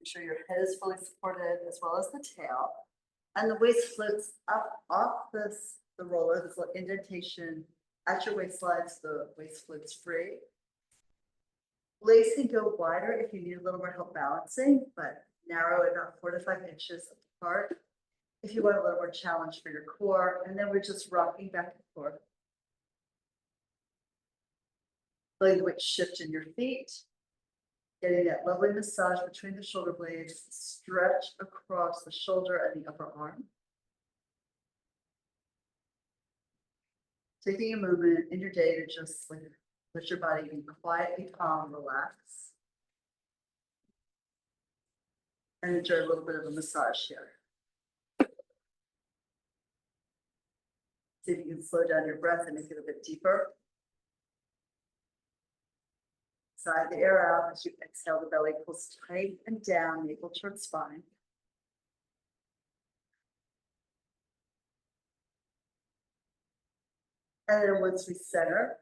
Make sure your head is fully supported as well as the tail. And the waist floats up off the roller, this little indentation at your waistline, so the waist floats free. Legs can go wider if you need a little more help balancing, but narrow about 4 to 5 inches apart if you want a little more challenge for your core. And then we're just rocking back and forth. Feeling the weight shift in your feet. Getting that lovely massage between the shoulder blades, stretch across the shoulder and the upper arm. Taking a moment in your day to just let your body be quiet, be calm, relax. And enjoy a little bit of a massage here. See if you can slow down your breath and make it a bit deeper. Sigh the air out as you exhale, the belly pulls tight and down, navel towards spine. And then once we center,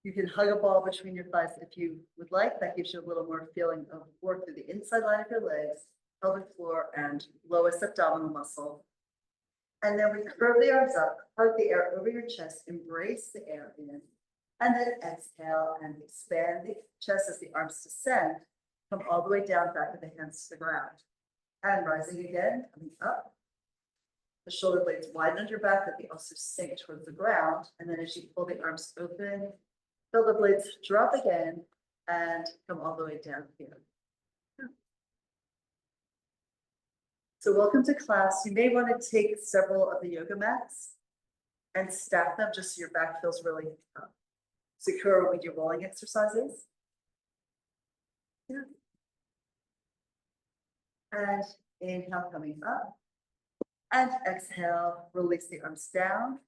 you can hug a ball between your thighs if you would like. That gives you a little more feeling of work through the inside line of your legs, pelvic floor, and lowest abdominal muscle. And then we curve the arms up, hug the air over your chest, embrace the air in, and then exhale and expand the chest as the arms descend. Come all the way down, back with the hands to the ground. And rising again, coming up. The shoulder blades widen under your back, but they also sink towards the ground. And then as you pull the arms open, feel the blades drop again and come all the way down here. So welcome to class. You may want to take several of the yoga mats and stack them just so your back feels really secure when we do rolling exercises. Yeah. And inhale, coming up. And exhale, release the arms down.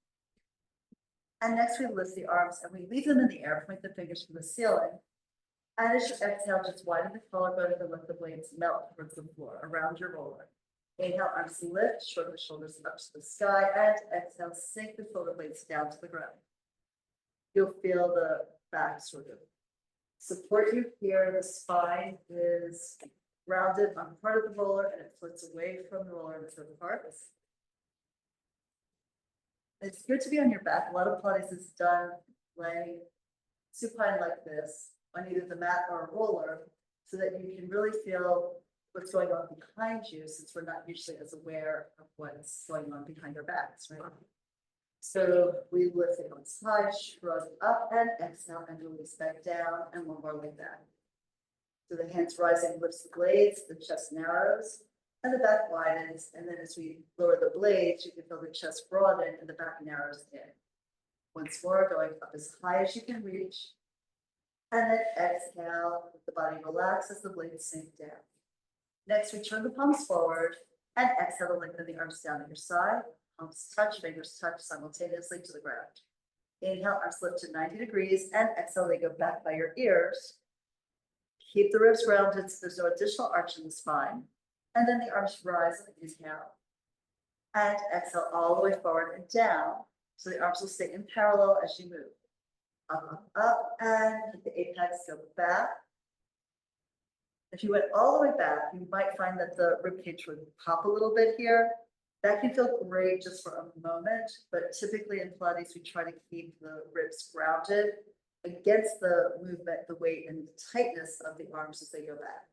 And next we lift the arms and we leave them in the air, point the fingers to the ceiling. And as you exhale, just widen the collarbone and let the blades melt towards the floor around your roller. Inhale, arms lift, shrug the shoulders up to the sky, and exhale, sink the shoulder blades down to the ground. You'll feel the back sort of support you here. The spine is grounded on part of the roller and it floats away from the roller into the parts. It's good to be on your back. A lot of Pilates is done laying supine like this on either the mat or a roller so that you can really feel what's going on behind you, since we're not usually as aware of what's going on behind our backs, right? So we lift it on side, shrug up and exhale and release back down, and one more like that. So the hands rising lifts the blades, the chest narrows, and the back widens. And then as we lower the blades, you can feel the chest broaden and the back narrows in. Once more, going up as high as you can reach. And then exhale, let the body relax as the blades sink down. Next, we turn the palms forward and exhale to lengthen the arms down at your side. Palms touch, fingers touch simultaneously to the ground. Inhale, arms lift to 90 degrees, and exhale, they go back by your ears. Keep the ribs rounded so there's no additional arch in the spine. And then the arms rise and inhale. And exhale all the way forward and down. So the arms will stay in parallel as you move. Up, up, up, and hit the apex, go back. If you went all the way back, you might find that the ribcage would pop a little bit here. That can feel great just for a moment, but typically in Pilates, we try to keep the ribs grounded against the movement, the weight, and the tightness of the arms as they go back.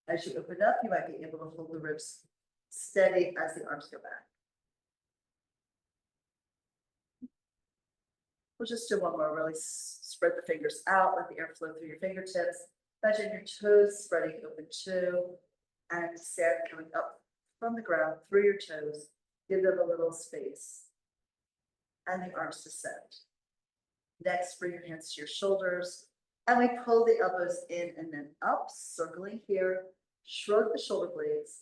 As you open up, you might be able to hold the ribs steady as the arms go back. We'll just do one more, really spread the fingers out, let the air flow through your fingertips. Imagine your toes spreading open too, and sand coming up from the ground through your toes. Give them a little space. And the arms descend. Next, bring your hands to your shoulders, and we pull the elbows in and then up, circling here. Shrug the shoulder blades.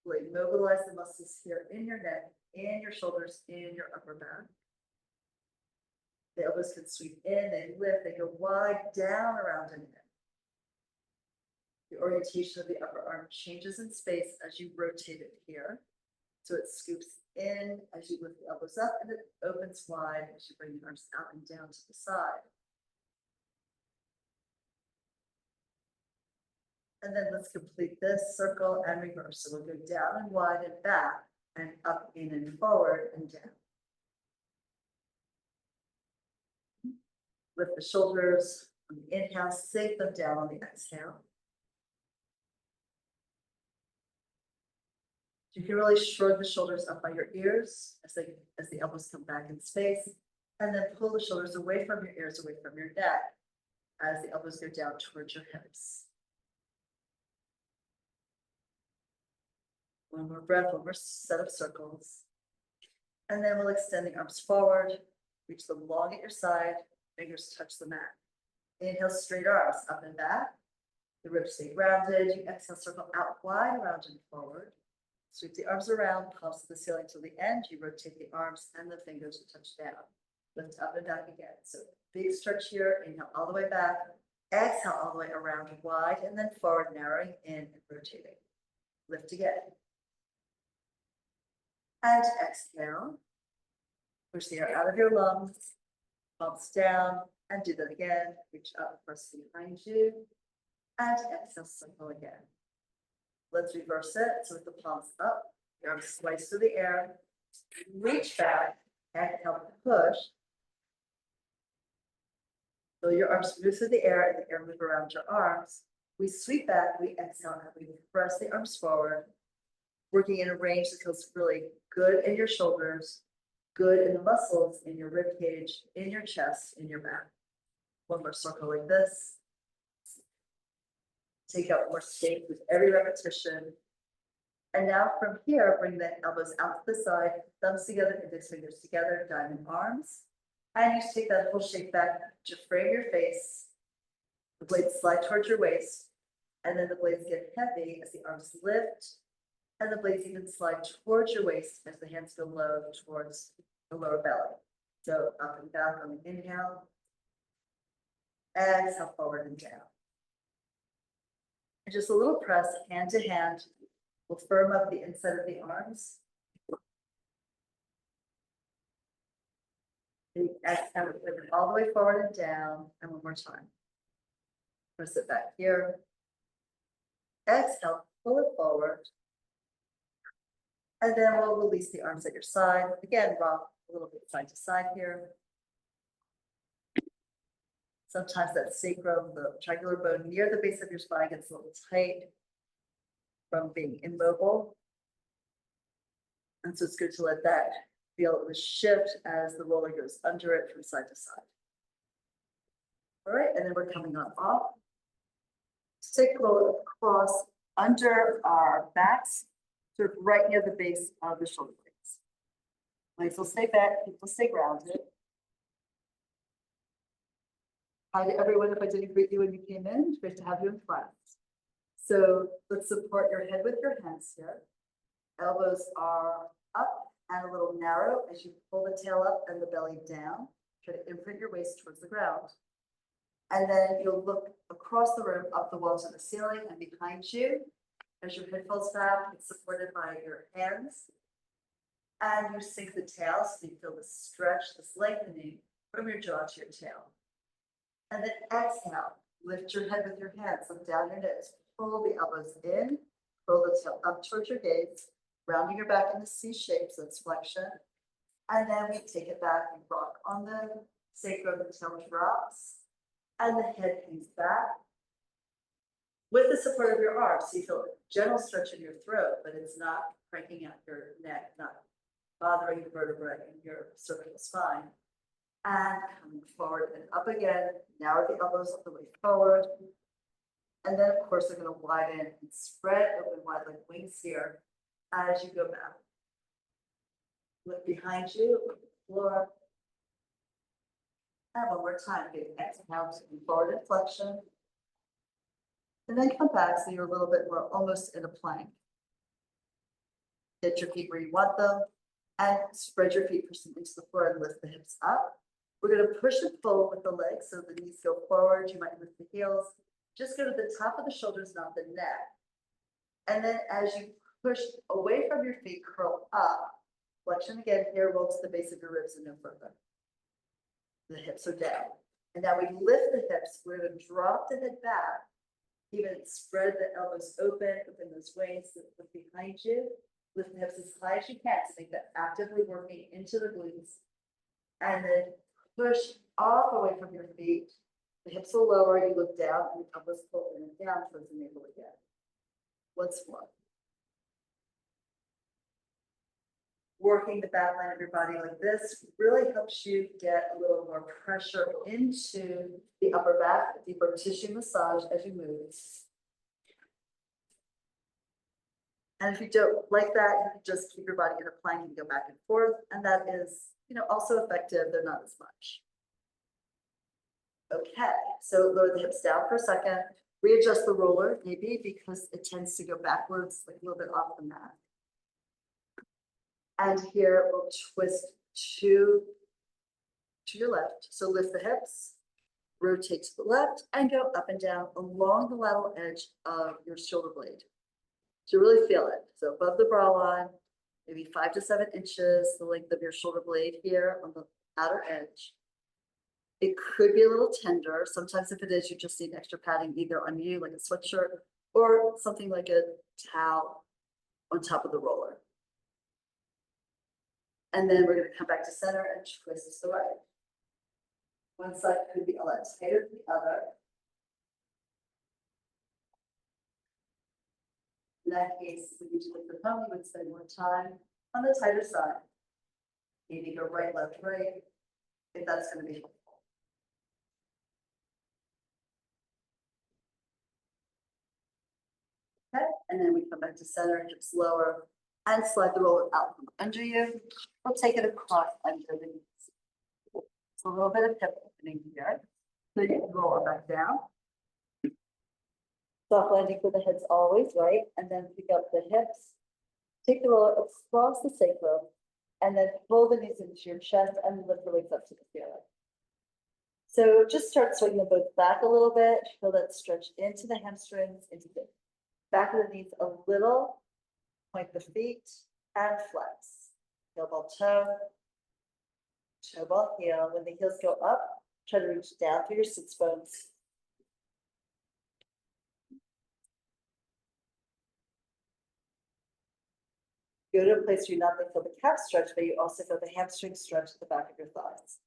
Mobilize the muscles here in your neck, in your shoulders, in your upper back. The elbows can sweep in, they lift, they go wide, down, around, and in. The orientation of the upper arm changes in space as you rotate it here. So it scoops in as you lift the elbows up, and it opens wide as you bring the arms out and down to the side. And then let's complete this circle and reverse. So we'll go down and wide and back and up, in and forward and down. Lift the shoulders on the inhale, sink them down on the exhale. You can really shrug the shoulders up by your ears as the elbows come back in space, and then pull the shoulders away from your ears, away from your neck, as the elbows go down towards your hips. One more breath, one more set of circles. And then we'll extend the arms forward, reach them long at your side, fingers touch the mat. Inhale, straight arms up and back. The ribs stay grounded. You exhale, circle out wide, around and forward. Sweep the arms around, palms to the ceiling till the end. You rotate the arms and the fingers to touch down. Lift up and back again. So big stretch here. Inhale all the way back. Exhale all the way around wide and then forward, narrowing in and rotating. Lift again. And exhale. Push the air out of your lungs. Palms down and do that again. Reach up, press behind you. And exhale, circle again. Let's reverse it. So with the palms up, your arms slice through the air, reach back, exhale, push. So your arms move through the air and the air move around your arms. We sweep back, we exhale, and we press the arms forward, working in a range that feels really good in your shoulders, good in the muscles, in your rib cage, in your chest, in your back. One more circle like this. Take out more space with every repetition. And now from here, bring the elbows out to the side, thumbs together, index fingers together, diamond arms. And you take that whole shape back to frame your face. The blades slide towards your waist. And then the blades get heavy as the arms lift. And the blades even slide towards your waist as the hands go low towards the lower belly. So up and back on the inhale. Exhale, forward and down. And just a little press, hand to hand, will firm up the inside of the arms. Exhale, bring it all the way forward and down, and one more time. Press it back here. Exhale, pull it forward. And then we'll release the arms at your side. Again, rock a little bit side to side here. Sometimes that sacrum, the triangular bone near the base of your spine gets a little tight from being immobile. And so it's good to let that feel the shift as the roller goes under it from side to side. All right, and then we're coming on off. Take a roll across under our backs, sort of right near the base of the shoulder blades. Legs will stay back, hips will stay grounded. Hi to everyone. If I didn't greet you when you came in, it's great to have you in class. So let's support your head with your hands here. Elbows are up and a little narrow as you pull the tail up and the belly down. Try to imprint your waist towards the ground. And then you'll look across the room, up the wall to the ceiling and behind you. As your head falls back, it's supported by your hands. And you sink the tail so you feel the stretch, this lengthening from your jaw to your tail. And then exhale, lift your head with your hands, look down your nose, pull the elbows in, pull the tail up towards your gaze, rounding your back in the C shape, so it's flexion. And then we take it back and rock on the sacrum, the tail drops, and the head hangs back. With the support of your arms, so you feel a gentle stretch in your throat, but it's not cranking out your neck, not bothering the vertebrae in your cervical spine. And coming forward and up again, narrow the elbows all the way forward. And then, of course, they're going to widen and spread open wide like wings here as you go back. Look behind you, look at the floor. And one more time, get exhale to forward in flexion. And then come back so you're a little bit more almost in a plank. Get your feet where you want them and spread your feet, push them into the floor and lift the hips up. We're going to push and pull with the legs so the knees go forward. You might lift the heels. Just go to the top of the shoulders, not the neck. And then as you push away from your feet, curl up. Flexion again here, roll to the base of your ribs and no further. The hips are down. And now we lift the hips. We're going to drop the head back. Even spread the elbows open those ways that look behind you. Lift the hips as high as you can to make that actively working into the glutes. And then push off away from your feet. The hips will lower, you look down, and the elbows pull in and down towards the navel again. Once more. Working the back line of your body like this really helps you get a little more pressure into the upper back, a deeper tissue massage as you move. And if you don't like that, you can just keep your body in a plank and go back and forth. And that is, also effective, though not as much. Okay, so lower the hips down for a second. Readjust the roller, maybe because it tends to go backwards, like a little bit off the mat. And here we'll twist to your left. So lift the hips, rotate to the left, and go up and down along the lateral edge of your shoulder blade. To really feel it. So above the bra line, maybe 5 to 7 inches, the length of your shoulder blade here on the outer edge. It could be a little tender. Sometimes if it is, you just need extra padding either on you, like a sweatshirt, or something like a towel on top of the roller. And then we're going to come back to center and twist to the right. One side could be a lot tighter than the other. In that case, we usually for home, you would spend more time on the tighter side. Maybe go right, left, right, if that's going to be helpful. Okay, and then we come back to center, hips lower, and slide the roller out from under you. We'll take it across under the knees. So a little bit of hip opening here. So you can roll it back down. Soft landing for the heads always, right? And then pick up the hips. Take the roller across the sacrum, and then pull the knees into your chest and lift the legs up to the ceiling. So just start swinging them both back a little bit. Feel that stretch into the hamstrings, into the back of the knees a little. Point the feet and flex. Heel ball toe, toe ball heel. When the heels go up, try to reach down through your sits bones. Go to a place where you not only feel the calf stretch, but you also feel the hamstring stretch at the back of your thighs.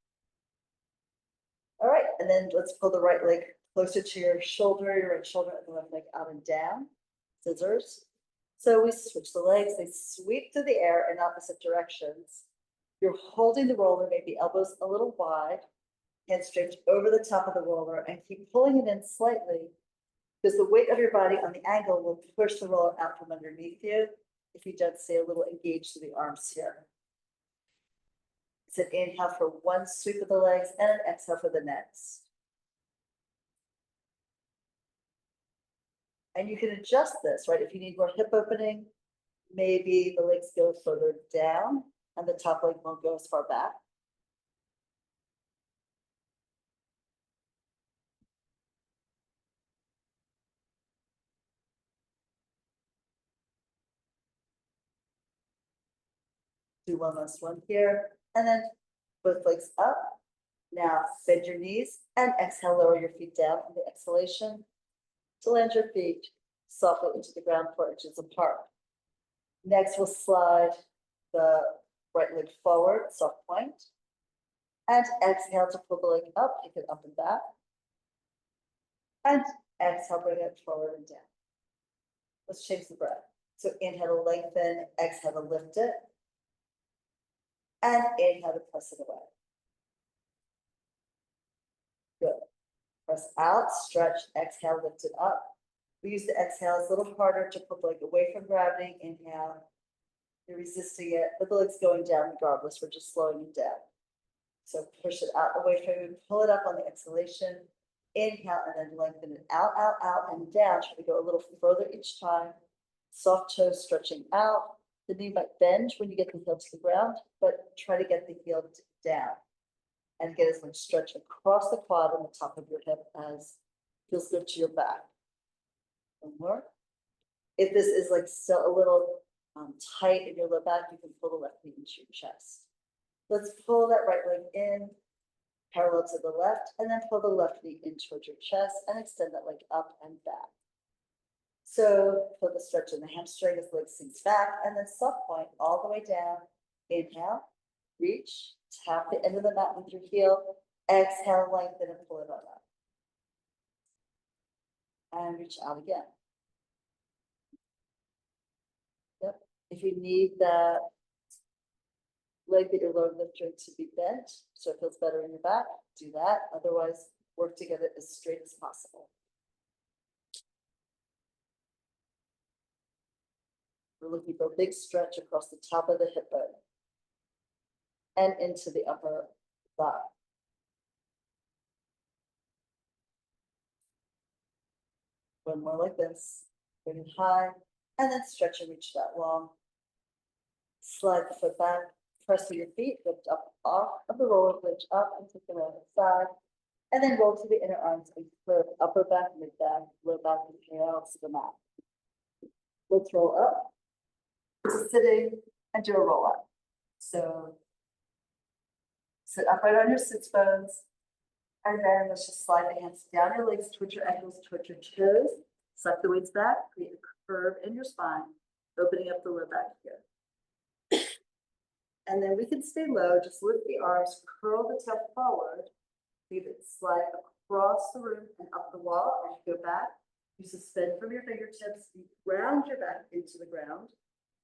All right, and then let's pull the right leg closer to your right shoulder, and the left leg out and down. Scissors. So we switch the legs, they sweep through the air in opposite directions. You're holding the roller, maybe elbows a little wide, hands draped over the top of the roller, and keep pulling it in slightly, because the weight of your body on the angle will push the roller out from underneath you. If you don't stay a little engaged to the arms here. It's an inhale for one sweep of the legs and an exhale for the next. And you can adjust this, right? If you need more hip opening, maybe the legs go further down and the top leg won't go as far back. Do one last one here, and then both legs up. Now bend your knees and exhale, lower your feet down on the exhalation to land your feet softly into the ground 4 inches apart. Next, we'll slide the right leg forward, soft point, and exhale to pull the leg up, take it up and back, and exhale, bring it forward and down. Let's change the breath. So inhale to lengthen, exhale to lift it, and inhale to press it away. Good. Press out, stretch, exhale, lift it up. We use the exhales a little harder to pull the leg away from gravity. Inhale. You're resisting it, but the leg's going down regardless. We're just slowing it down. So push it out away from you, pull it up on the exhalation. Inhale and then lengthen it out, out, out, and down. Try to go a little further each time. Soft toes stretching out. The knee might bend when you get the heel to the ground, but try to get the heel down and get as much stretch across the quad and the top of your hip as feels good to your back. One more. If this is like still a little tight in your low back, you can pull the left knee into your chest. Let's pull that right leg in, parallel to the left, and then pull the left knee in towards your chest and extend that leg up and back. So for the stretch in the hamstring as the leg sinks back, and then soft point all the way down. Inhale, reach, tap the end of the mat with your heel. Exhale, lengthen and pull it on up. And reach out again. Yep. If you need that leg that you're lifting to be bent, so it feels better in your back, do that. Otherwise, work to get it as straight as possible. We're looking for a big stretch across the top of the hip bone and into the upper thigh. One more like this, bring it high, and then stretch and reach that long. Slide the foot back, press through your feet, lift up off of the roller, lift up and take the right side, and then roll to the inner arms and flip upper back, mid back, low back, and tail to the mat. Let's roll up to sitting and do a roll up. So sit upright on your sits bones, and then let's just slide the hands down your legs, towards your ankles, towards your toes, suck the weights back, create a curve in your spine, opening up the low back here. And then we can stay low, just lift the arms, curl the tail forward, leave it slide across the room and up the wall as you go back. You suspend from your fingertips, you ground your back into the ground.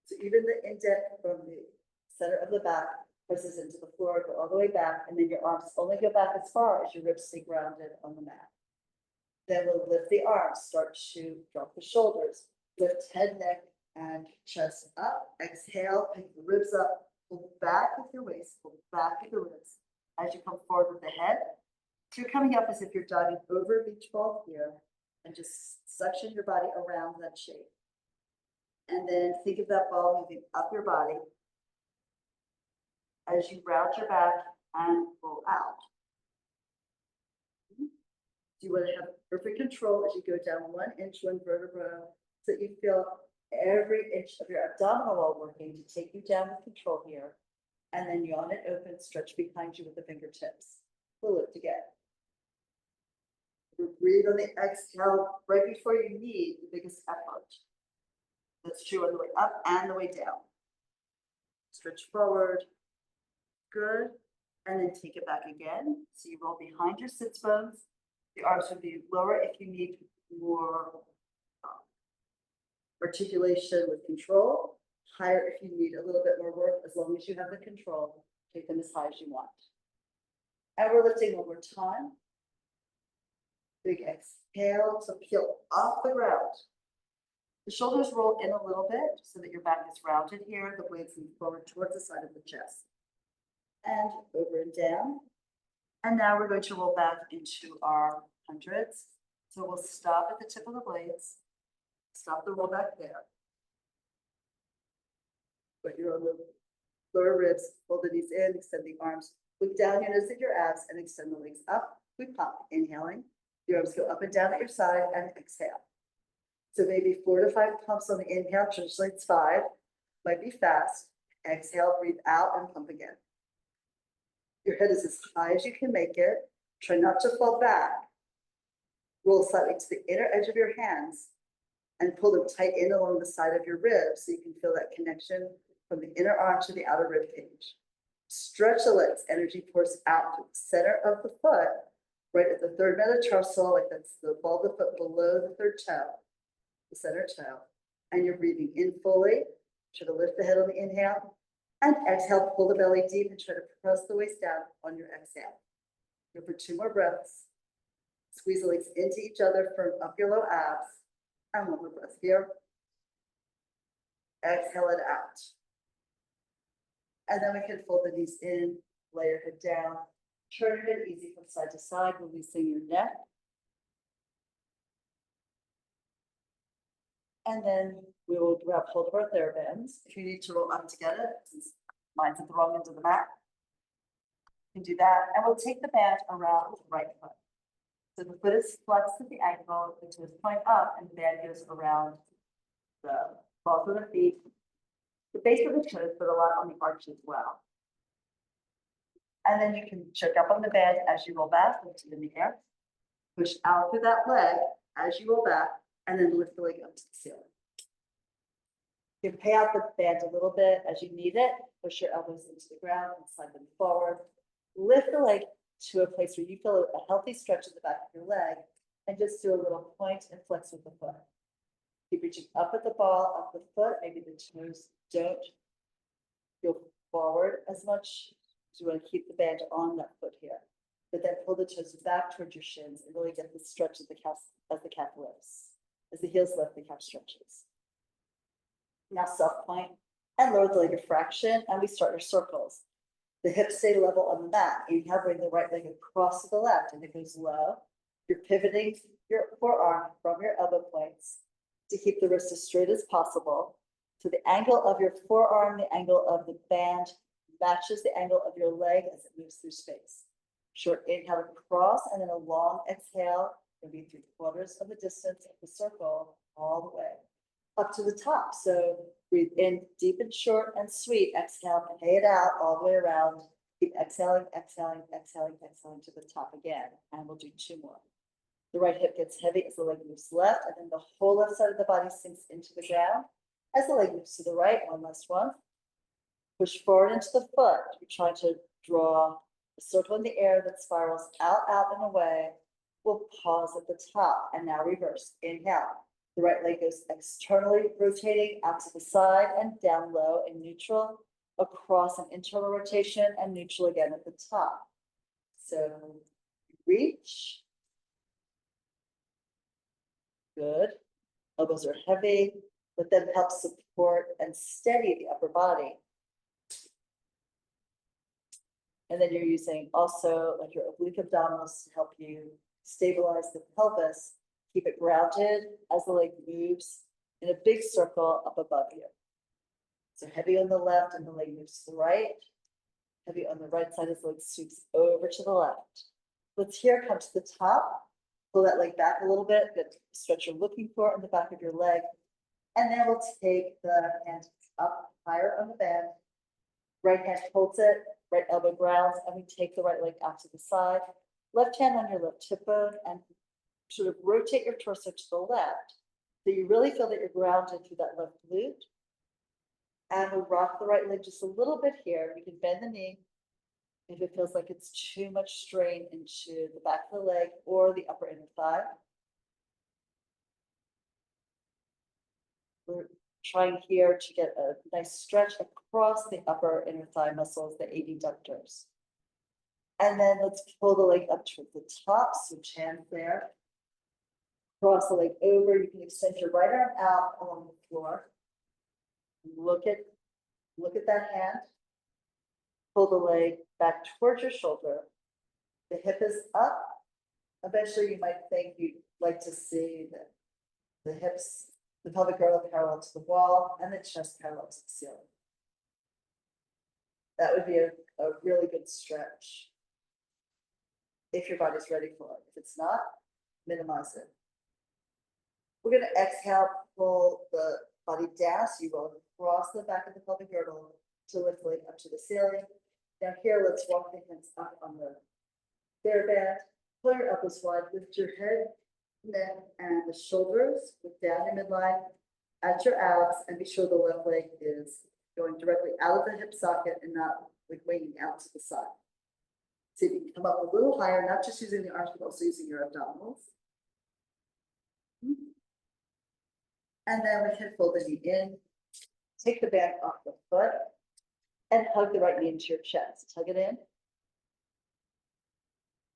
So even the indent from the center of the back presses into the floor, go all the way back, and then your arms only go back as far as your ribs stay grounded on the mat. Then we'll lift the arms, start to drop the shoulders, lift head, neck, and chest up. Exhale, pick the ribs up, pull back with your waist, pull back with the ribs. As you come forward with the head, so you're coming up as if you're diving over a beach ball here, and just suction your body around that shape. And then think of that ball moving up your body as you round your back and roll out. You want to have perfect control as you go down 1 inch, 1 vertebra, so that you feel every inch of your abdominal wall working to take you down with control here. And then yawn it open, stretch behind you with the fingertips. Pull it again. Breathe on the exhale right before you need the biggest effort. That's true on the way up and the way down. Stretch forward. Good. And then take it back again. So you roll behind your sits bones. The arms would be lower if you need more articulation with control. Higher if you need a little bit more work. As long as you have the control, take them as high as you want. And we're lifting one more time. Big exhale to peel off the ground. The shoulders roll in a little bit so that your back is rounded here. The blades move forward towards the side of the chest. And over and down. And now we're going to roll back into our hundreds. So we'll stop at the tip of the blades. Stop the roll back there. Put your lower ribs, fold the knees in, extend the arms. Look down your nose at your abs and extend the legs up. We pump, inhaling. Your arms go up and down at your side and exhale. So maybe 4 to 5 pumps on the inhale, traditionally it's 5. Might be fast. Exhale, breathe out and pump again. Your head is as high as you can make it. Try not to fall back. Roll slightly to the inner edge of your hands and pull them tight in along the side of your ribs so you can feel that connection from the inner arch to the outer rib cage. Stretch the legs. Energy pours out to the center of the foot, right at the third metatarsal, like that's the ball of the foot below the third toe, the center toe. And you're breathing in fully. Try to lift the head on the inhale. And exhale, pull the belly deep and try to press the waist down on your exhale. Go for 2 more breaths. Squeeze the legs into each other, firm up your low abs. And 1 more breath here. Exhale it out. And then we can fold the knees in, lay your head down. Turn your head easy from side to side, releasing your neck. And then we will grab hold of our TheraBands. If you need to roll up to get it, since mine's at the wrong end of the mat, you can do that. And we'll take the band around the right foot. So the foot is flexed at the ankle, the toes point up, and the band goes around the balls of the feet, the base of the toes, but a lot on the arch as well. And then you can check up on the band as you roll back, lift it in the air, push out through that leg as you roll back, and then lift the leg up to the ceiling. You can pay out the band a little bit as you need it, push your elbows into the ground and slide them forward. Lift the leg to a place where you feel a healthy stretch in the back of your leg, and just do a little point and flex with the foot. Keep reaching up at the ball of the foot, maybe the toes don't go forward as much, so you want to keep the band on that foot here. But then pull the toes back towards your shins and really get the stretch of the calf as the calf lifts. As the heels lift, the calf stretches. Now soft point and lower the leg a fraction, and we start our circles. The hips stay level on the mat. Inhale, bring the right leg across to the left, and it goes low. You're pivoting your forearm from your elbow points to keep the wrist as straight as possible. So the angle of your forearm, the angle of the band matches the angle of your leg as it moves through space. Short inhale across, and then a long exhale, maybe 3/4 of the distance of the circle all the way up to the top. So breathe in deep and short and sweet. Exhale, pay it out all the way around. Keep exhaling, exhaling, exhaling, exhaling to the top again. And we'll do 2 more. The right hip gets heavy as the leg moves left, and then the whole left side of the body sinks into the ground as the leg moves to the right. One last one. Push forward into the foot. You're trying to draw a circle in the air that spirals out, out, and away. We'll pause at the top, and now reverse. Inhale. The right leg goes externally rotating out to the side and down low in neutral, across an internal rotation and neutral again at the top. So reach. Good. Elbows are heavy, but then help support and steady the upper body. And then you're using also like your oblique abdominals to help you stabilize the pelvis. Keep it grounded as the leg moves in a big circle up above you. So heavy on the left and the leg moves to the right. Heavy on the right side as the leg sweeps over to the left. Let's here come to the top. Pull that leg back a little bit. Get the stretch you're looking for in the back of your leg. And then we'll take the hand up higher on the band. Right hand holds it, right elbow grounds, and we take the right leg out to the side. Left hand on your left hip bone, and sort of rotate your torso to the left. So you really feel that you're grounded through that left glute. And we'll rock the right leg just a little bit here. You can bend the knee if it feels like it's too much strain into the back of the leg or the upper inner thigh. We're trying here to get a nice stretch across the upper inner thigh muscles, the adductors. And then let's pull the leg up to the top, switch hands there. Cross the leg over. You can extend your right arm out along the floor. Look at that hand. Pull the leg back towards your shoulder. The hip is up. Eventually, you might think you'd like to see the hips, the pelvic girdle parallel to the wall, and the chest parallel to the ceiling. That would be a really good stretch if your body's ready for it. If it's not, minimize it. We're going to exhale, pull the body down, so you roll across the back of the pelvic girdle to lift the leg up to the ceiling. Now here, let's walk the hands up on the bare band. Pull your elbows wide, lift your head, neck, and the shoulders. Look down your midline at your abs, and be sure the left leg is going directly out of the hip socket and not like winging out to the side. See if you can come up a little higher, not just using the arms, but also using your abdominals. And then we can fold the knee in, take the band off the foot, and hug the right knee into your chest. Hug it in.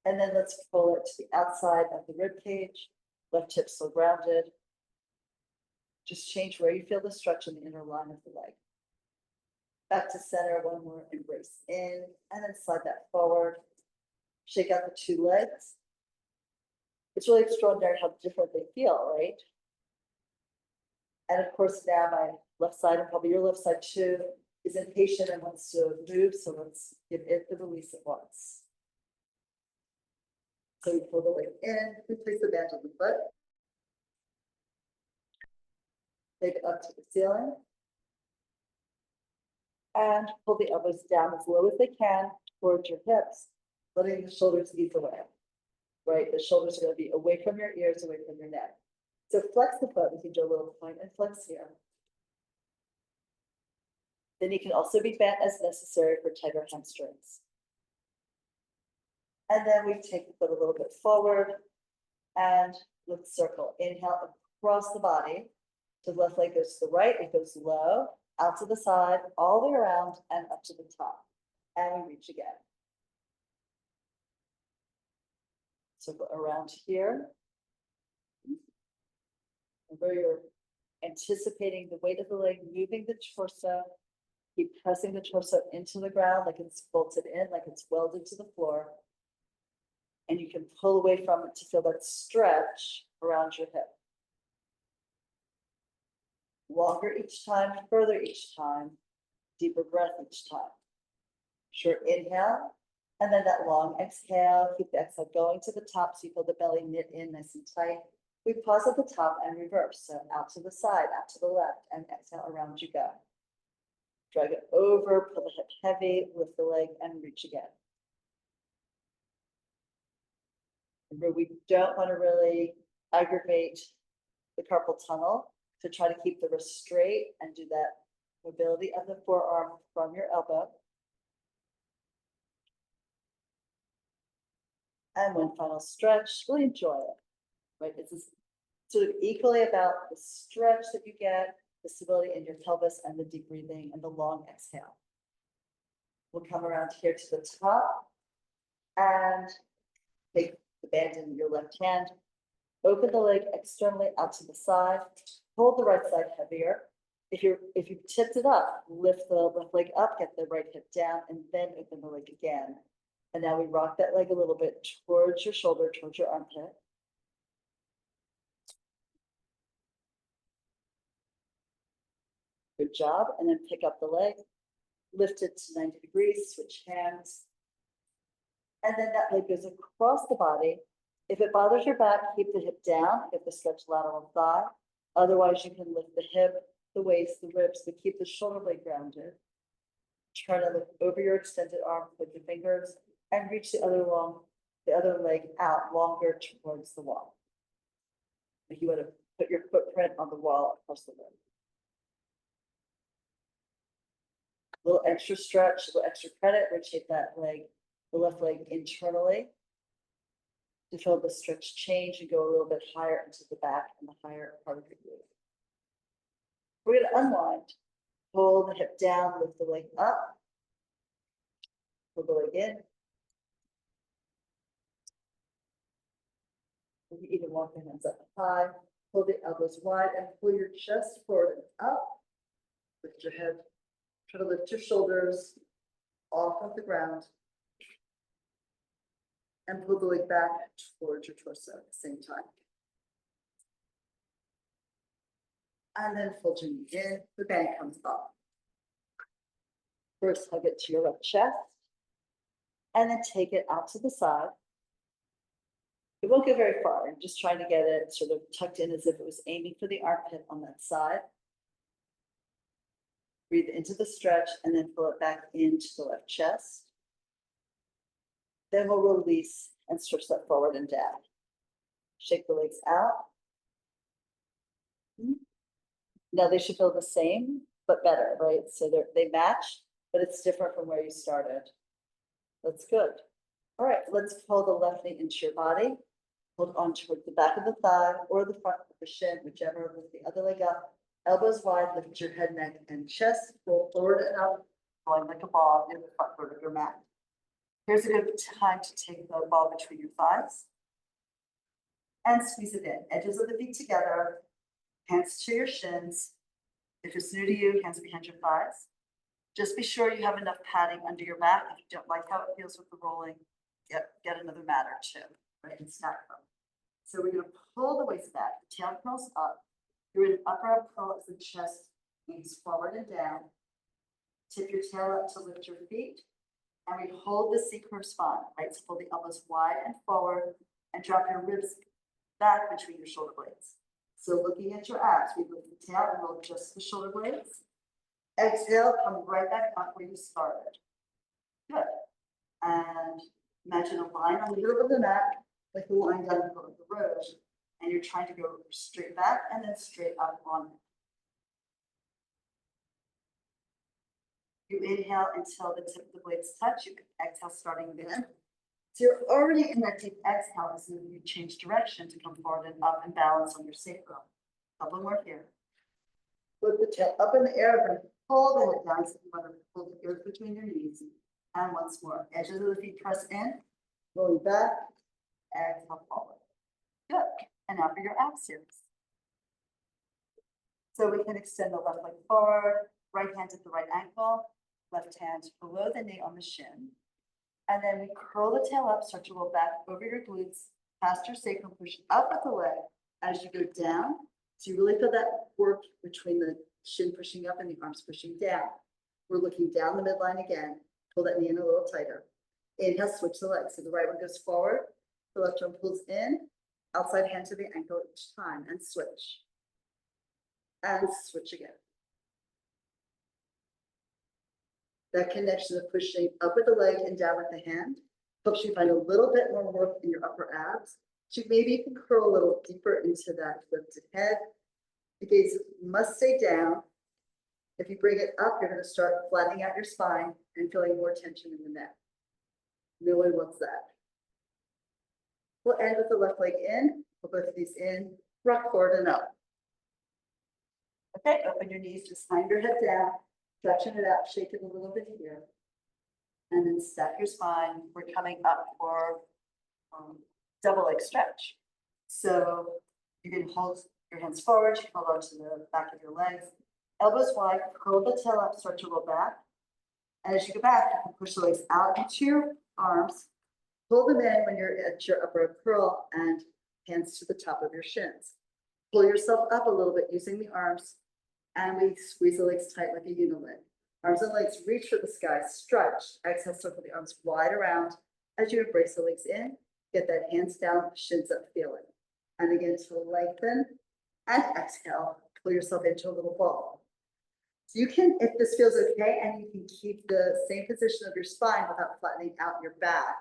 And then let's pull it to the outside of the rib cage. Left hip still grounded. Just change where you feel the stretch in the inner line of the leg. Back to center, one more embrace in, and then slide that forward. Shake out the 2 legs. It's really extraordinary how different they feel, right? And of course, now my left side, and probably your left side too, is impatient and wants to move, so let's give it the release at once. So we pull the leg in, we place the band on the foot. Take it up to the ceiling. And pull the elbows down as low as they can towards your hips, letting the shoulders ease away. Right, the shoulders are going to be away from your ears, away from your neck. So flex the foot, we can do a little point and flex here. Then you can also be bent as necessary for tighter hamstrings. And then we take the foot a little bit forward and let's circle. Inhale across the body. So the left leg goes to the right, it goes low, out to the side, all the way around and up to the top. And we reach again. Circle around here. Where you're anticipating the weight of the leg, moving the torso, keep pressing the torso into the ground like it's bolted in, like it's welded to the floor. And you can pull away from it to feel that stretch around your hip. Longer each time, further each time, deeper breath each time. Short inhale, and then that long exhale. Keep the exhale going to the top so you feel the belly knit in nice and tight. We pause at the top and reverse. So out to the side, out to the left, and exhale, around you go. Drag it over, pull the hip heavy, lift the leg, and reach again. Remember, we don't want to really aggravate the carpal tunnel, so try to keep the wrist straight and do that mobility of the forearm from your elbow. And one final stretch, really enjoy it, right? It's sort of equally about the stretch that you get, the stability in your pelvis, and the deep breathing and the long exhale. We'll come around here to the top and take the band in your left hand. Open the leg externally out to the side. Hold the right side heavier. If you've tipped it up, lift the left leg up, get the right hip down, and then open the leg again. And now we rock that leg a little bit towards your shoulder, towards your armpit. Good job. And then pick up the leg, lift it to 90 degrees, switch hands. And then that leg goes across the body. If it bothers your back, keep the hip down, get the stretch lateral thigh. Otherwise, you can lift the hip, the waist, the ribs, but keep the shoulder blade grounded. Try to look over your extended arm with your fingers and reach the other leg out longer towards the wall. If you want to put your footprint on the wall across the room. A little extra stretch, a little extra credit, rotate that leg, the left leg internally to feel the stretch change and go a little bit higher into the back and the higher part of your glute. We're going to unwind. Pull the hip down, lift the leg up. Pull the leg in. You even walk your hands up high. Pull the elbows wide and pull your chest forward and up. Lift your head. Try to lift your shoulders off of the ground. And pull the leg back towards your torso at the same time. And then fold your knee in, the band comes up. First, hug it to your left chest. And then take it out to the side. It won't go very far. I'm just trying to get it sort of tucked in as if it was aiming for the armpit on that side. Breathe into the stretch and then pull it back into the left chest. Then we'll release and stretch that forward and down. Shake the legs out. Now they should feel the same, but better, right? So they match, but it's different from where you started. That's good. All right, let's pull the left knee into your body. Hold on toward the back of the thigh or the front of the shin, whichever. Lift the other leg up. Elbows wide, lift your head, neck, and chest. Roll forward and up, going like a ball in the front third of your mat. Here's a good time to take the ball between your thighs and squeeze it in. Edges of the feet together, hands to your shins. If it's new to you, hands behind your thighs. Just be sure you have enough padding under your mat. If you don't like how it feels with the rolling, get another mat or two, right, and stack them. So we're gonna pull the waist back, the tail curls up. You're in an upper curl as the chest moves forward and down. Tip your tail up to lift your feet. And we hold the C-curve spine, right? So pull the elbows wide and forward and drop your ribs back between your shoulder blades. So looking at your abs, we lift the tail and roll just the shoulder blades. Exhale, come right back up where you started. Good. And imagine a line on the middle of the mat, like the line down the middle of the road. and you're trying to go straight back and then straight up on. You inhale until the tip of the blades touch. You can exhale starting then. So you're already in that deep exhale as you change direction to come forward and up and balance on your sacrum. Couple more here. Put the tail up in the air, and pull the head down so you want to pull the earth between your knees. And once more, edges of the feet press in, rolling back, exhale forward. Good. And now for your ab series. So we can extend the left leg forward, right hand at the right ankle, left hand below the knee on the shin. And then we curl the tail up, start to roll back over your glutes, past your sacrum, push up with the leg as you go down. So you really feel that work between the shin pushing up and the arms pushing down. We're looking down the midline again. Pull that knee in a little tighter. Inhale, switch the legs. So the right one goes forward, the left arm pulls in, outside hand to the ankle each time, and switch. And switch again. That connection of pushing up with the leg and down with the hand helps you find a little bit more work in your upper abs. So maybe you can curl a little deeper into that lifted head. The gaze must stay down. If you bring it up, you're going to start flattening out your spine and feeling more tension in the neck. No one wants that. We'll end with the left leg in. We'll both of these in, rock forward and up. Okay, open your knees, just find your head down, stretching it out, shake it a little bit here. And then stack your spine. We're coming up for double leg stretch. So you can hold your hands forward, you can hold onto the back of your legs, elbows wide, curl the tail up, start to roll back. And as you go back, you can push the legs out into your arms, pull them in when you're at your upper curl, and hands to the top of your shins. Pull yourself up a little bit using the arms, and we squeeze the legs tight like a unilet. Arms and legs reach for the sky, stretch. Exhale, circle the arms wide around as you embrace the legs in. Get that hands down, shins up feeling. And again, to lengthen and exhale, pull yourself into a little ball. So you can, if this feels okay, and you can keep the same position of your spine without flattening out your back,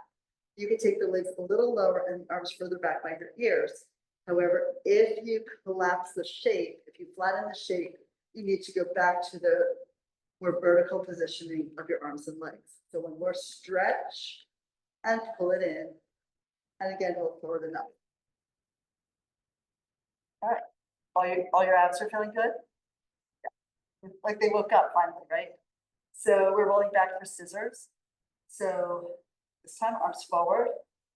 you can take the legs a little lower and the arms further back by your ears. However, if you collapse the shape, if you flatten the shape, you need to go back to the more vertical positioning of your arms and legs. So one more stretch and pull it in. And again, hold forward and up. All right, all your abs are feeling good? Yeah. Like they woke up finally, right? So we're rolling back for scissors. So this time, arms forward,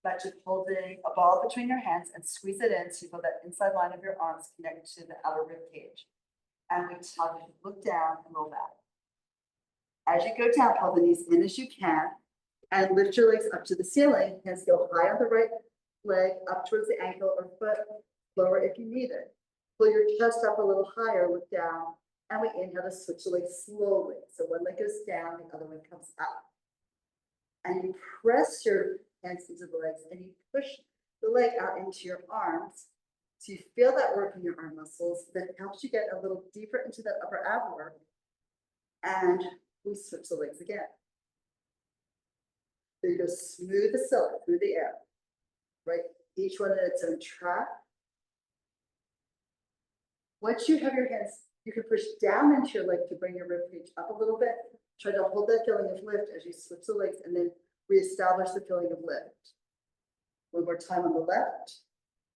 imagine holding a ball between your hands and squeeze it in so you feel that inside line of your arms connected to the outer rib cage. And we tug, look down and roll back. As you go down, pull the knees in as you can and lift your legs up to the ceiling. Hands go high on the right leg, up towards the ankle or foot, lower if you need it. Pull your chest up a little higher, look down, and we inhale to switch the legs slowly. So one leg goes down, the other one comes up. And you press your hands into the legs and you push the leg out into your arms. So you feel that work in your arm muscles that helps you get a little deeper into that upper ab work. And we switch the legs again. So you go smooth the silk through the air, right? Each one in its own track. Once you have your hands, you can push down into your leg to bring your rib cage up a little bit. Try to hold that feeling of lift as you switch the legs and then reestablish the feeling of lift. One more time on the left.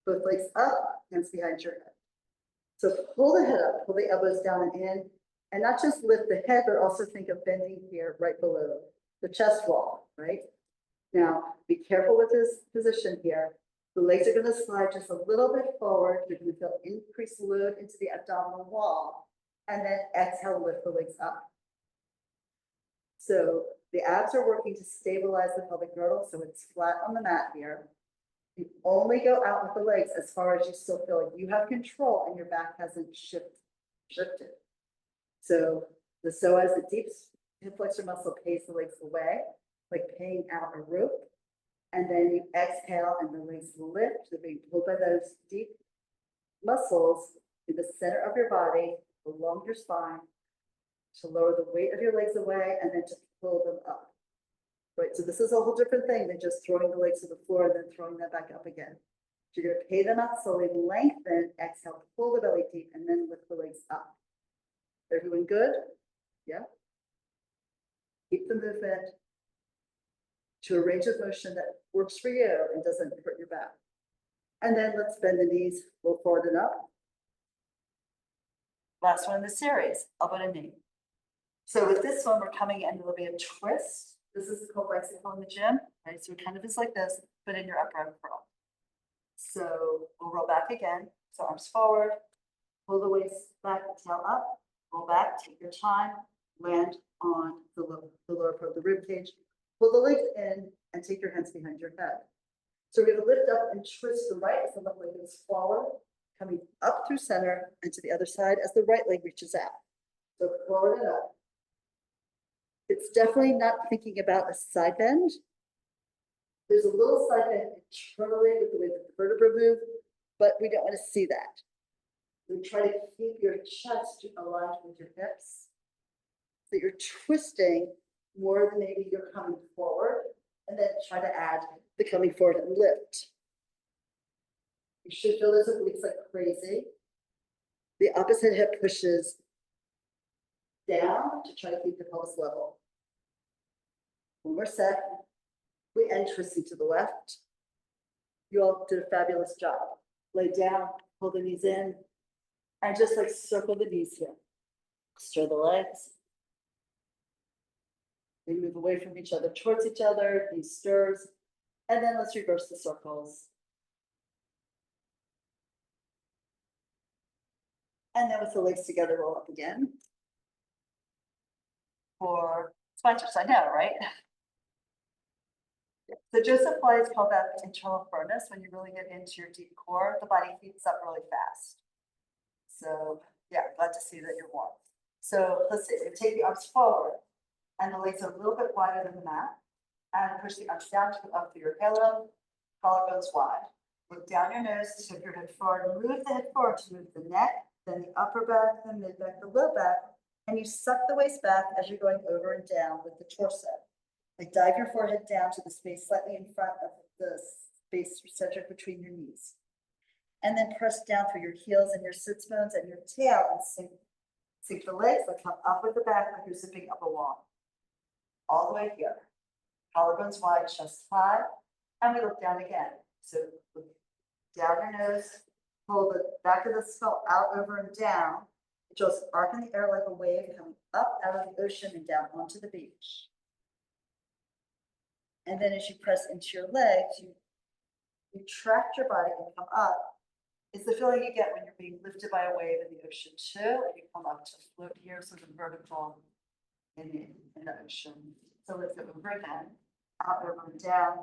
Both legs up, hands behind your head. So pull the head up, pull the elbows down and in, and not just lift the head, but also think of bending here right below the chest wall, right? Now, be careful with this position here. The legs are going to slide just a little bit forward. You're going to feel increased load into the abdominal wall, and then exhale, lift the legs up. So the abs are working to stabilize the pelvic girdle, so it's flat on the mat here. You only go out with the legs as far as you still feel like you have control and your back hasn't shifted. So the psoas, the deep hip flexor muscle, pays the legs away, like paying out a rope. And then you exhale and the legs lift. They're being pulled by those deep muscles in the center of your body, along your spine, to lower the weight of your legs away and then to pull them up. Right, so this is a whole different thing than just throwing the legs to the floor and then throwing them back up again. You're gonna pay them out slowly, lengthen, exhale, pull the belly deep, and then lift the legs up. Everyone good? Yeah. Keep the movement to a range of motion that works for you and doesn't hurt your back. And then let's bend the knees, roll forward and up. Last one in the series, elbow to knee. So with this one, we're coming in, it'll be a twist. This is called bicycle in the gym, right? So it kind of is like this, but in your upper arm curl. So we'll roll back again. So arms forward, pull the waist back, tail up, roll back, take your time, land on the lower part of the rib cage, pull the legs in and take your hands behind your head. So we're gonna lift up and twist the right as the left leg is forward, coming up through center and to the other side as the right leg reaches out. So forward and up. It's definitely not thinking about a side bend. There's a little side bend internally with the way that the vertebrae move, but we don't want to see that. So try to keep your chest aligned with your hips. So you're twisting more than maybe you're coming forward, and then try to add the coming forward and lift. You should feel this obliques like crazy. The opposite hip pushes down to try to keep the pelvis level. One more set. We end twisting to the left. You all did a fabulous job. Lay down, pull the knees in, and just like circle the knees here. Stir the legs. We move away from each other towards each other, these stirs, and then let's reverse the circles. And then with the legs together, roll up again. For spine twist, I know, right? So Joseph Pilates called that internal furnace. When you really get into your deep core, the body heats up really fast. So yeah, glad to see that you're warm. So let's see, take the arms forward and the legs are a little bit wider than the mat, and push the arms down to up through your halo, collarbones wide. Look down your nose, tip your head forward, move the head forward to move the neck, then the upper back, the mid back, the low back, and you suck the waist back as you're going over and down with the torso. Like dive your forehead down to the space slightly in front of the space centered between your knees. And then press down through your heels and your sits bones and your tail and sink the legs, like come up with the back like you're zipping up a wall. All the way here. Collarbones wide, chest high, and we look down again. So look down your nose, pull the back of the skull out, over and down. Just arc in the air like a wave coming up out of the ocean and down onto the beach. And then as you press into your legs, you retract your body and come up. It's the feeling you get when you're being lifted by a wave in the ocean too, and you come up to float here, sort of vertical in the ocean. So let's go over again, out, over and down.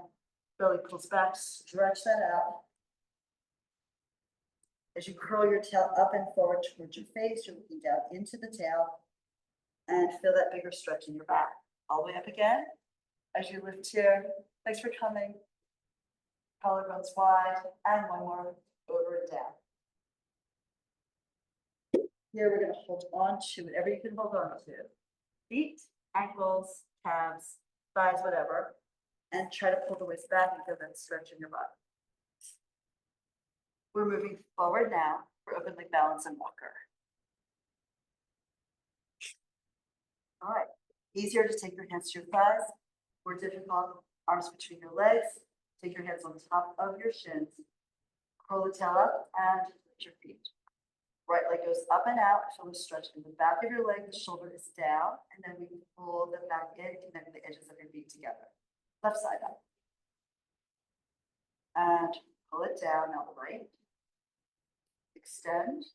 Belly pulls back, stretch that out. As you curl your tail up and forward towards your face, you're looking down into the tail and feel that bigger stretch in your back. All the way up again. As you lift here, thanks for coming. Collarbones wide, and one more over and down. Here we're going to hold on to whatever you can hold on to. Feet, ankles, calves, thighs, whatever. And try to pull the waist back and feel that stretch in your body. We're moving forward now for open leg balance and walker. All right, easier to take your hands to your thighs. More difficult, arms between your legs. Take your hands on top of your shins. Curl the tail up and lift your feet. Right leg goes up and out, feel the stretch in the back of your leg, the shoulder is down, and then we can pull the back in, connect the edges of your feet together. Left side up. And pull it down, now the right. Extend.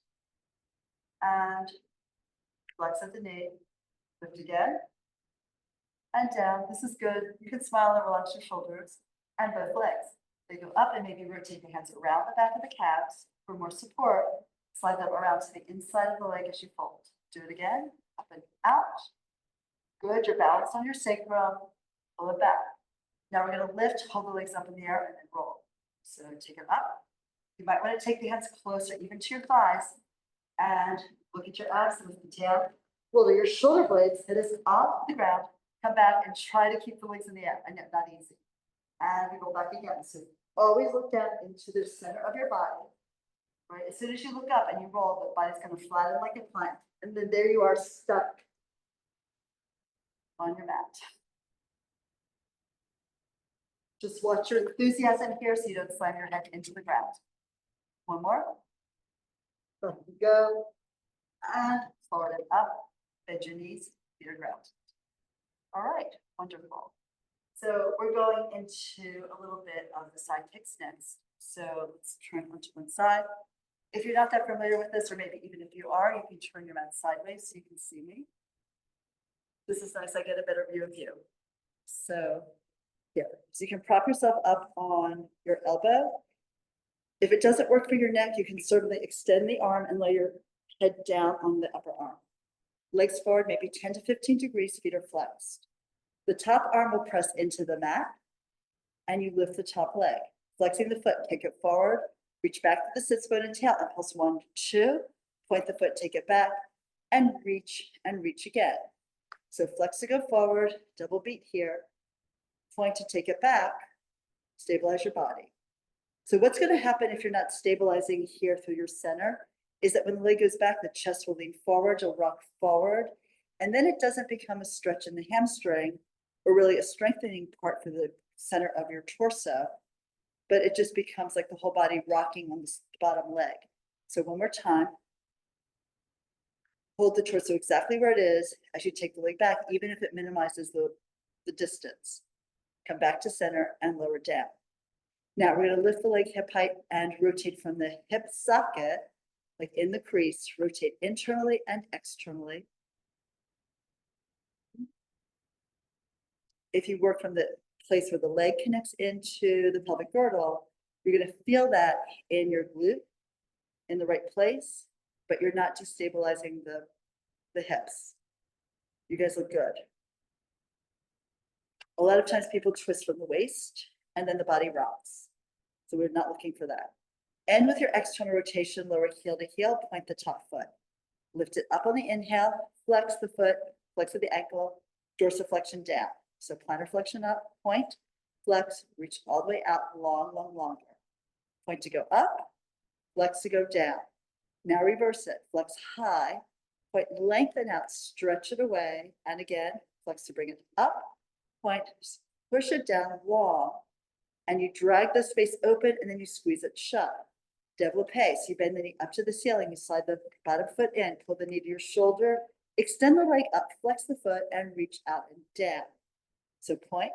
And flex at the knee. Lift again. And down. This is good. You can smile and relax your shoulders and both legs. They go up and maybe rotate your hands around the back of the calves for more support. Slide them around to the inside of the leg as you fold. Do it again. Up and out. Good. You're balanced on your sacrum. Pull it back. Now we're going to lift, hold the legs up in the air, and then roll. So take it up. You might want to take the hands closer, even to your thighs, and look at your abs and lift the tail. Roll your shoulder blades, hit us off the ground, come back and try to keep the legs in the air. I know, not easy. And we roll back again. So always look down into the center of your body, right? As soon as you look up and you roll, the body's gonna flatten like a plank. And then there you are stuck on your mat. Just watch your enthusiasm here so you don't slam your head into the ground. One more. Up you go. And forward and up. Bend your knees, feet are ground. All right, wonderful. So we're going into a little bit of the side kicks next. So let's turn onto one side. If you're not that familiar with this, or maybe even if you are, you can turn your mat sideways so you can see me. This is nice, I get a better view of you. So here, so you can prop yourself up on your elbow. If it doesn't work for your neck, you can certainly extend the arm and lay your head down on the upper arm. Legs forward, maybe 10 to 15 degrees, feet are flexed. The top arm will press into the mat and you lift the top leg. Flexing the foot, take it forward, reach back to the sits bone and tail, impulse 1, 2, point the foot, take it back, and reach again. So flex to go forward, double beat here, point to take it back, stabilize your body. So what's going to happen if you're not stabilizing here through your center is that when the leg goes back, the chest will lean forward, you'll rock forward, and then it doesn't become a stretch in the hamstring or really a strengthening part for the center of your torso, but it just becomes like the whole body rocking on the bottom leg. So one more time. Hold the torso exactly where it is as you take the leg back, even if it minimizes the distance. Come back to center and lower down. Now we're going to lift the leg hip height and rotate from the hip socket, like in the crease, rotate internally and externally. If you work from the place where the leg connects into the pelvic girdle, you're going to feel that in your glute in the right place, but you're not destabilizing the hips. You guys look good. A lot of times people twist from the waist and then the body rocks. So we're not looking for that. End with your external rotation, lower heel to heel, point the top foot. Lift it up on the inhale, flex the foot, flex with the ankle, dorsiflexion down. So plantar flexion up, point, flex, reach all the way out, long, long, longer. Point to go up, flex to go down. Now reverse it, flex high, point, lengthen out, stretch it away, and again, flex to bring it up, point, push it down long, and you drag the space open and then you squeeze it shut. Développé, so you bend the knee up to the ceiling, you slide the bottom foot in, pull the knee to your shoulder, extend the leg up, flex the foot, and reach out and down. So point,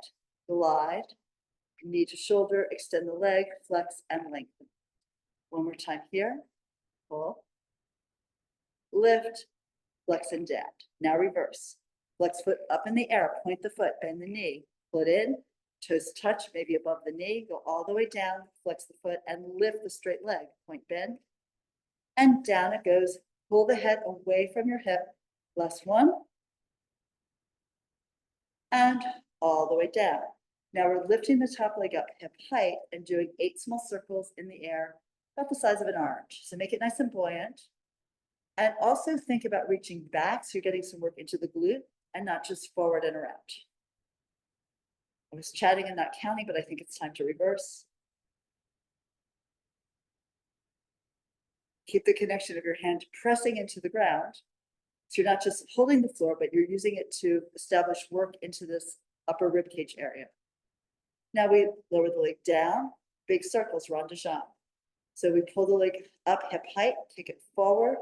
glide, knee to shoulder, extend the leg, flex, and lengthen. One more time here, pull, lift, flex, and down. Now reverse. Flex foot up in the air, point the foot, bend the knee, pull it in, toes touch, maybe above the knee, go all the way down, flex the foot, and lift the straight leg, point, bend, and down it goes. Pull the head away from your hip. Last one. And all the way down. Now we're lifting the top leg up hip height and doing 8 small circles in the air, about the size of an orange. So make it nice and buoyant. And also think about reaching back so you're getting some work into the glute and not just forward and around. I was chatting and not counting, but I think it's time to reverse. Keep the connection of your hand pressing into the ground. So you're not just holding the floor, but you're using it to establish work into this upper rib cage area. Now we lower the leg down, big circles, rond de jambe. So we pull the leg up hip height, kick it forward,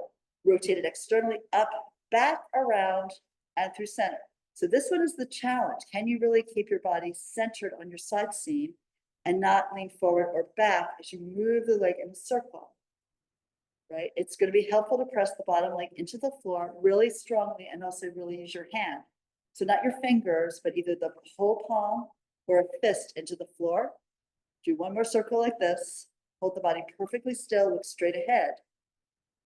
rotate it externally, up, back, around, and through center. So this one is the challenge. Can you really keep your body centered on your side seam and not lean forward or back as you move the leg in a circle? Right? It's going to be helpful to press the bottom leg into the floor really strongly and also really use your hand. So not your fingers, but either the whole palm or a fist into the floor. Do one more circle like this. Hold the body perfectly still, look straight ahead.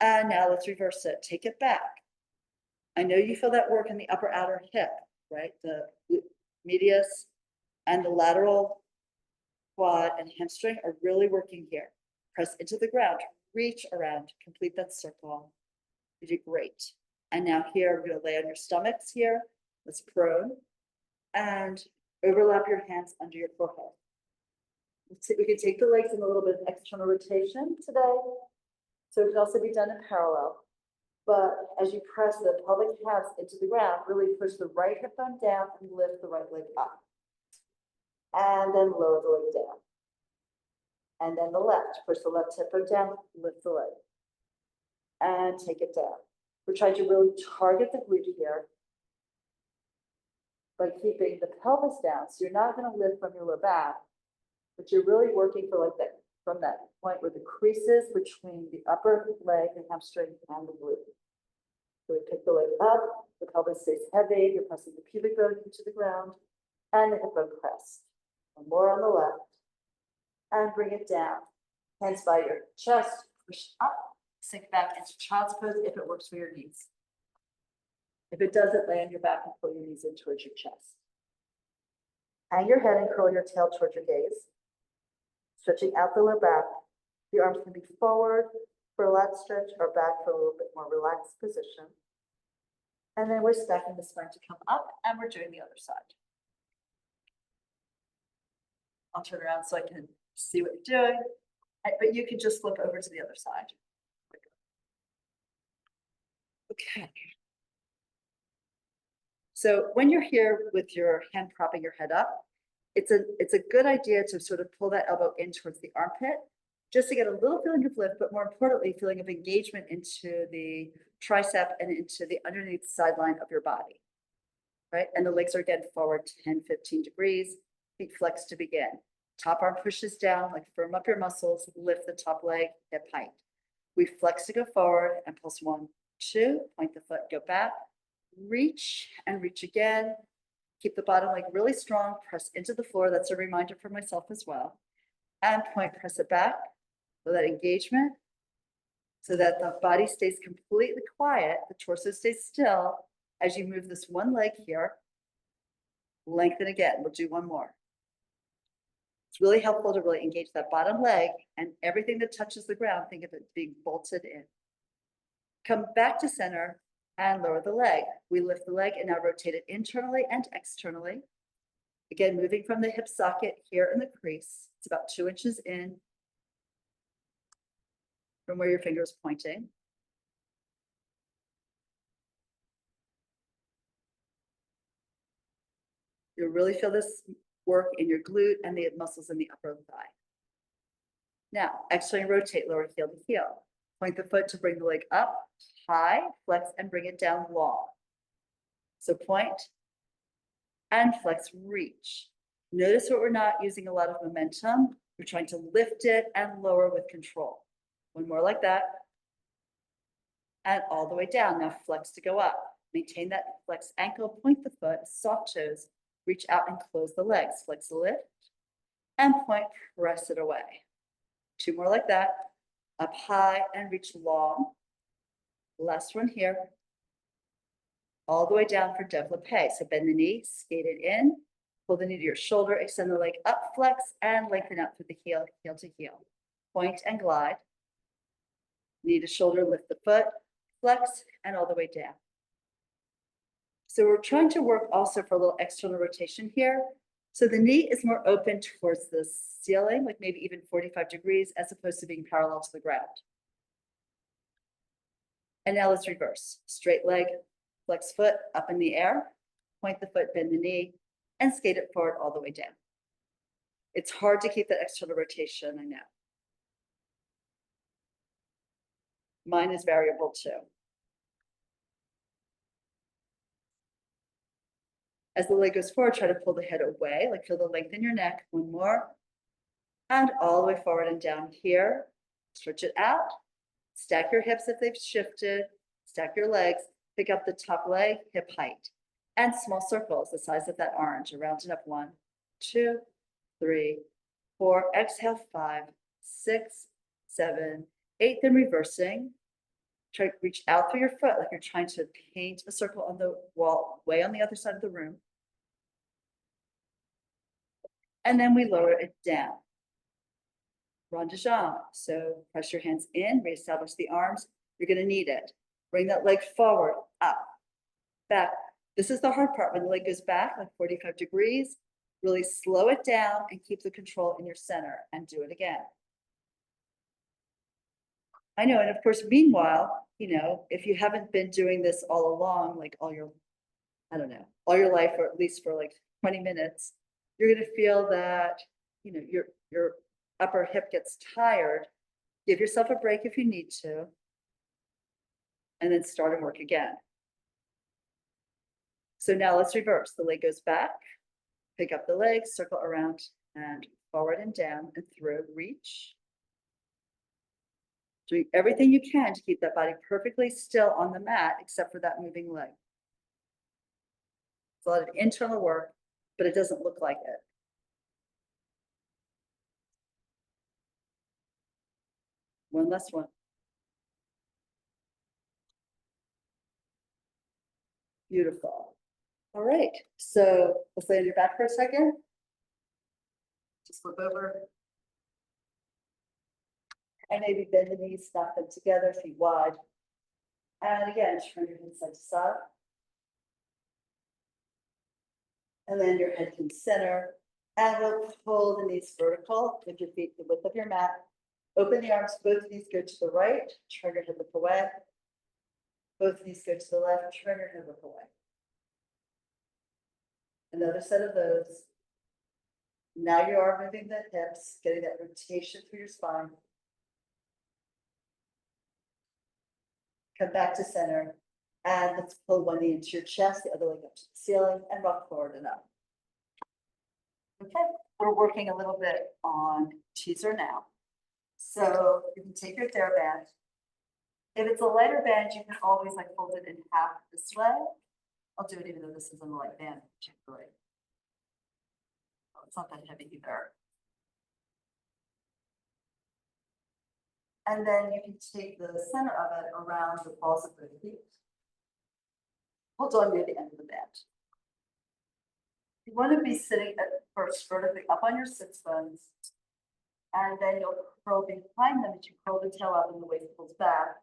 And now let's reverse it. Take it back. I know you feel that work in the upper outer hip, right? The medius and the lateral quad and hamstring are really working here. Press into the ground, reach around, complete that circle. You did great. And now here, we're going to lay on your stomachs here. Let's prone and overlap your hands under your forehead. We can take the legs in a little bit of external rotation today. So it can also be done in parallel. But as you press the pelvic halves into the ground, really push the right hip bone down and lift the right leg up. And then lower the leg down. And then the left, push the left hip bone down, lift the leg. And take it down. We're trying to really target the glute here by keeping the pelvis down. So you're not going to lift from your low back, but you're really working for like that, from that point where the creases between the upper leg and hamstring and the glute. So we pick the leg up, the pelvis stays heavy, you're pressing the pubic bone into the ground, and the hip bone pressed. One more on the left, and bring it down. Hands by your chest, push up, sink back into child's pose if it works for your knees. If it doesn't, lay on your back and pull your knees in towards your chest. Hang your head and curl your tail towards your gaze. Stretching out the lower back. The arms can be forward for a lat stretch or back for a little bit more relaxed position. And then we're stacking the spine to come up, and we're doing the other side. I'll turn around so I can see what you're doing, but you can just flip over to the other side. Okay. So when you're here with your hand propping your head up, it's a good idea to sort of pull that elbow in towards the armpit, just to get a little feeling of lift, but more importantly, feeling of engagement into the tricep and into the underneath sideline of your body, right? And the legs are again forward 10, 15 degrees, feet flex to begin. Top arm pushes down, like firm up your muscles, lift the top leg, hip height. We flex to go forward and pulse 1, 2, point the foot, go back, reach and reach again. Keep the bottom leg really strong, press into the floor. That's a reminder for myself as well. And point, press it back for that engagement so that the body stays completely quiet, the torso stays still as you move this one leg here. Lengthen again, we'll do one more. It's really helpful to really engage that bottom leg, and everything that touches the ground, think of it being bolted in. Come back to center and lower the leg. We lift the leg and now rotate it internally and externally. Again, moving from the hip socket here in the crease. It's about 2 inches in from where your finger is pointing. You'll really feel this work in your glute and the muscles in the upper thigh. Now, externally rotate lower heel to heel. Point the foot to bring the leg up, high, flex, and bring it down long. So point and flex, reach. Notice what we're not using a lot of momentum. We're trying to lift it and lower with control. One more like that. And all the way down. Now flex to go up. Maintain that flex ankle, point the foot, soft toes, reach out and close the legs. Flex the lift and point, press it away. 2 more like that. Up high and reach long. Last one here. All the way down for développé. So bend the knee, skate it in, pull the knee to your shoulder, extend the leg up, flex, and lengthen out through the heel, heel to heel. Point and glide. Knee to shoulder, lift the foot, flex, and all the way down. So we're trying to work also for a little external rotation here. So the knee is more open towards the ceiling, like maybe even 45 degrees, as opposed to being parallel to the ground. And now let's reverse. Straight leg, flex foot up in the air, point the foot, bend the knee, and skate it forward all the way down. It's hard to keep that external rotation, I know. Mine is variable too. As the leg goes forward, try to pull the head away, like feel the length in your neck. One more. And all the way forward and down here. Stretch it out. Stack your hips if they've shifted. Stack your legs. Pick up the top leg, hip height. And small circles, the size of that orange. Round it up. 1, 2, 3, 4. Exhale, 5, 6, 7, 8. Then reversing. Try to reach out through your foot like you're trying to paint a circle on the wall, way on the other side of the room. And then we lower it down. Rond de jambe. So press your hands in, reestablish the arms. You're going to need it. Bring that leg forward, up, back. This is the hard part. When the leg goes back, like 45 degrees, Really slow it down and keep the control in your center and do it again. I know, and of course, meanwhile, if you haven't been doing this all along, like all your, I don't know, all your life, or at least for like 20 minutes, you're gonna feel that, your upper hip gets tired. Give yourself a break if you need to. And then start and work again. So now let's reverse. The leg goes back, pick up the leg, circle around and forward and down and through, reach. Doing everything you can to keep that body perfectly still on the mat, except for that moving leg. It's a lot of internal work, but it doesn't look like it. One last one. Beautiful. All right, so let's lay on your back for a second. Just flip over. And maybe bend the knees, snap them together, feet wide. And again, turn your head side to side. And then your head can center. And we'll pull the knees vertical with your feet the width of your mat. Open the arms, both knees go to the right, turn your head look away. Both knees go to the left, turn your head look away. Another set of those. Now you are moving the hips, getting that rotation through your spine. Come back to center. And let's pull one knee into your chest, the other leg up to the ceiling, and rock forward and up. Okay, we're working a little bit on teaser now. So you can take your TheraBand. If it's a lighter band, you can always like fold it in half this way. I'll do it even though this isn't a light band particularly. Oh, it's not that heavy either. And then you can take the center of it around the balls of the feet. Hold on near the end of the band. You want to be sitting at first vertically up on your sits bones. And then you'll curl behind them as you curl the tail up and the waist pulls back.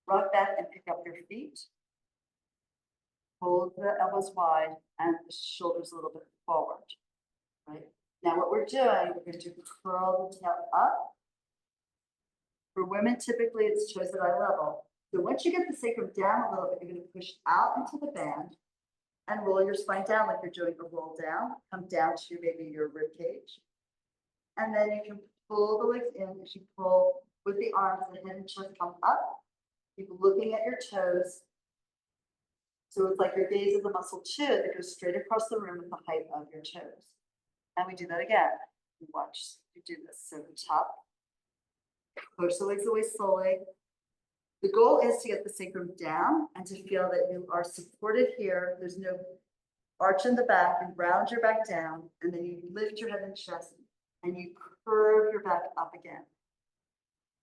Rock back and pick up your feet. Hold the elbows wide and the shoulders a little bit forward. Right? Now what we're doing, we're going to curl the tail up. For women, typically it's toes at eye level. So once you get the sacrum down a little bit, you're going to push out into the band and roll your spine down like you're doing a roll down. Come down to maybe your rib cage. And then you can pull the legs in as you pull with the arms, the head and chest come up. Keep looking at your toes. So it's like your gaze is a muscle too that goes straight across the room with the height of your toes. And we do that again. Watch you do this. So the top, push the legs away slowly. The goal is to get the sacrum down and to feel that you are supported here. There's no arch in the back. You round your back down and then you lift your head and chest and you curve your back up again.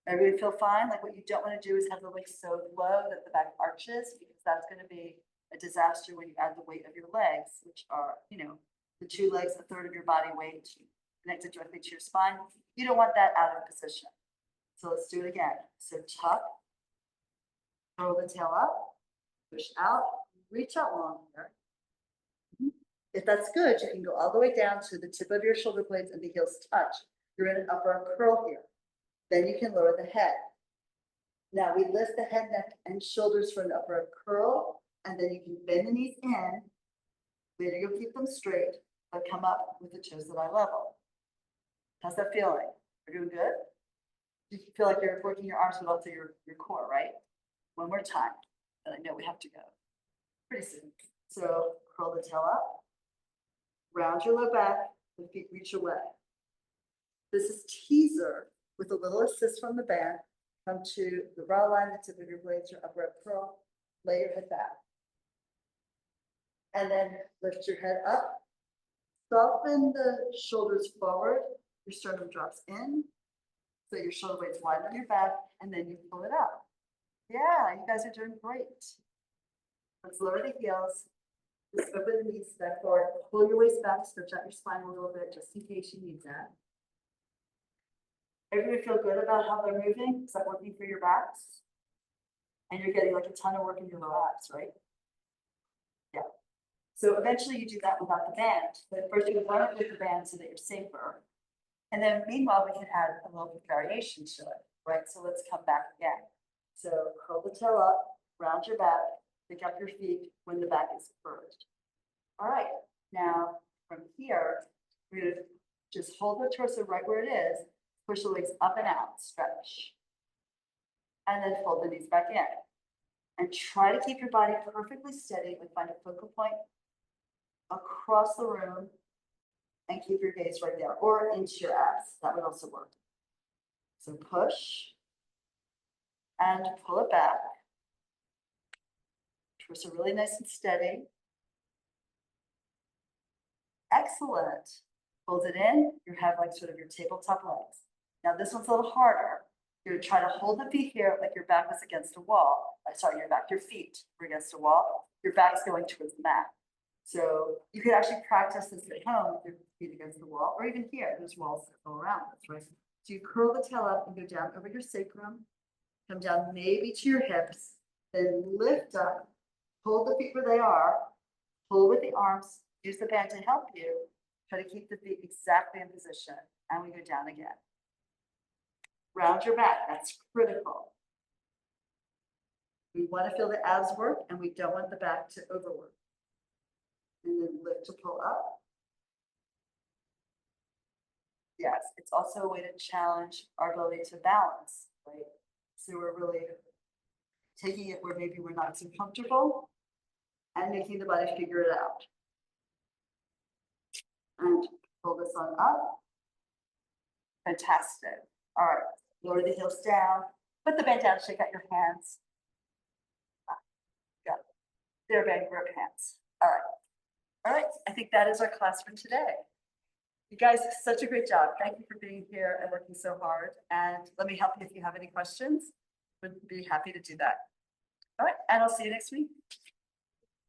Everybody feel fine? Like what you don't want to do is have the legs so low that the back arches, because that's going to be a disaster when you add the weight of your legs, which are, the two legs, a third of your body weight connected directly to your spine. You don't want that out of position. So let's do it again. So tuck, curl the tail up, push out, reach out long here. If that's good, you can go all the way down to the tip of your shoulder blades and the heels touch. You're in an upper arm curl here. Then you can lower the head. Now we lift the head, neck, and shoulders for an upper arm curl, and then you can bend the knees in. Later you'll keep them straight, but come up with the toes at eye level. How's that feeling? Are you doing good? You feel like you're working your arms, but also your core, right? One more time, and I know we have to go pretty soon. So curl the tail up, round your low back, the feet reach away. This is teaser with a little assist from the band. Come to the raw line, the tip of your blades, your upper curl, lay your head back. And then lift your head up, soften the shoulders forward, your sternum drops in, so your shoulder blades wide on your back, and then you pull it up. Yeah, you guys are doing great. Let's lower the heels, just open the knees back forward, pull your waist back, stretch out your spine a little bit, just in case you need that. Everybody feel good about how they're moving? Is that working for your backs? And you're getting like a ton of work in your low abs, right? Yeah. So eventually you do that without the band, but first you run it with the band so that you're safer. And then meanwhile, we can add a little variation to it, right? So let's come back again. So curl the toe up, round your back, pick up your feet when the back is curved. All right, now from here, we're gonna just hold the torso right where it is, push the legs up and out, stretch. And then fold the knees back in. And try to keep your body perfectly steady and find a focal point across the room and keep your gaze right there or into your abs. That would also work. So push and pull it back. Torso really nice and steady. Excellent. Hold it in. You have like sort of your tabletop legs. Now this one's a little harder. You're gonna try to hold the feet here like your back is against a wall. Sorry, your feet are against a wall. Your back's going towards the mat. So you could actually practice this at home with your feet against the wall, or even here, there's walls that go around this, right? So you curl the tail up and go down over your sacrum, come down maybe to your hips, then lift up, hold the feet where they are, pull with the arms, use the band to help you, try to keep the feet exactly in position, and we go down again. Round your back, that's critical. We want to feel the abs work and we don't want the back to overwork. And then lift to pull up. Yes, it's also a way to challenge our ability to balance, right? So we're really taking it where maybe we're not so comfortable and making the body figure it out. And pull this on up. Fantastic. All right, lower the heels down, put the band down, shake out your hands. Got it. There, bang, grip hands. All right. All right, I think that is our class for today. You guys did such a great job. Thank you for being here and working so hard. And let me help you if you have any questions. Would be happy to do that. All right, and I'll see you next week.